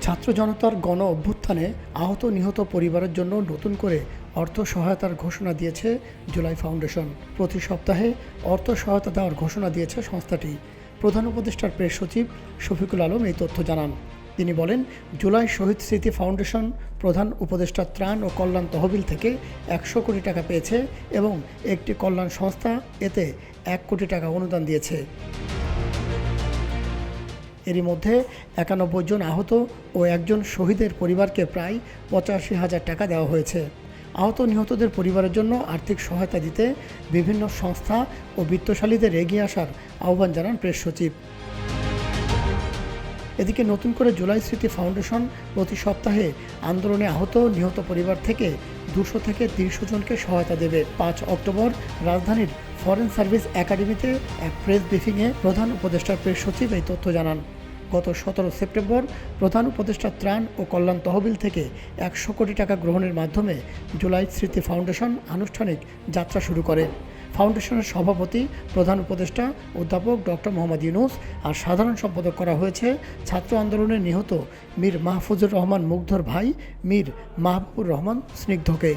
ছাত্র জনতার গণ অভ্যুত্থানে আহত নিহত পরিবারের জন্য নতুন করে অর্থ সহায়তার ঘোষণা দিয়েছে জুলাই ফাউন্ডেশন। প্রতি সপ্তাহে অর্থ সহায়তা দেওয়ার ঘোষণা দিয়েছে সংস্থাটি। প্রধান উপদেষ্টার প্রেস সচিব শফিকুল আলম এই তথ্য জানান। তিনি বলেন, জুলাই শহীদ স্মৃতি ফাউন্ডেশন প্রধান উপদেষ্টা ত্রাণ ও কল্যাণ তহবিল থেকে ১০০ কোটি টাকা পেয়েছে এবং একটি কল্যাণ সংস্থা এতে ১ কোটি টাকা অনুদান দিয়েছে। এরই মধ্যে ৯১ জন আহত ও একজন শহীদের পরিবারকে প্রায় ৮৫,০০০ টাকা দেওয়া হয়েছে। আহত নিহতদের পরিবারের জন্য আর্থিক সহায়তা দিতে বিভিন্ন সংস্থা ও বিত্তশালীদের এগিয়ে আসার আহ্বান জানান প্রেস সচিব। এদিকে নতুন করে জুলাই স্মৃতি ফাউন্ডেশন প্রতি সপ্তাহে আন্দোলনে আহত নিহত পরিবার থেকে ২০০ থেকে ৩০০ জনকে সহায়তা দেবে। ৫ অক্টোবর রাজধানীর ফরেন সার্ভিস একাডেমিতে এক প্রেস ব্রিফিংয়ে প্রধান উপদেষ্টার প্রেস সচিব এই তথ্য জানান। গত ১৭ সেপ্টেম্বর প্রধান উপদেষ্টা ত্রাণ ও কল্যাণ তহবিল থেকে ১০০ কোটি টাকা গ্রহণের মাধ্যমে জুলাই স্মৃতি ফাউন্ডেশন আনুষ্ঠানিক যাত্রা শুরু করে। ফাউন্ডেশনের সভাপতি প্রধান উপদেষ্টা অধ্যাপক ডক্টর মোহাম্মদ ইউনূস আর সাধারণ সম্পাদক করা হয়েছে ছাত্র আন্দোলনে নিহত মীর মাহফুজুর রহমান মুগ্ধর ভাই মীর মাহবুবুর রহমান স্নিগ্ধকে।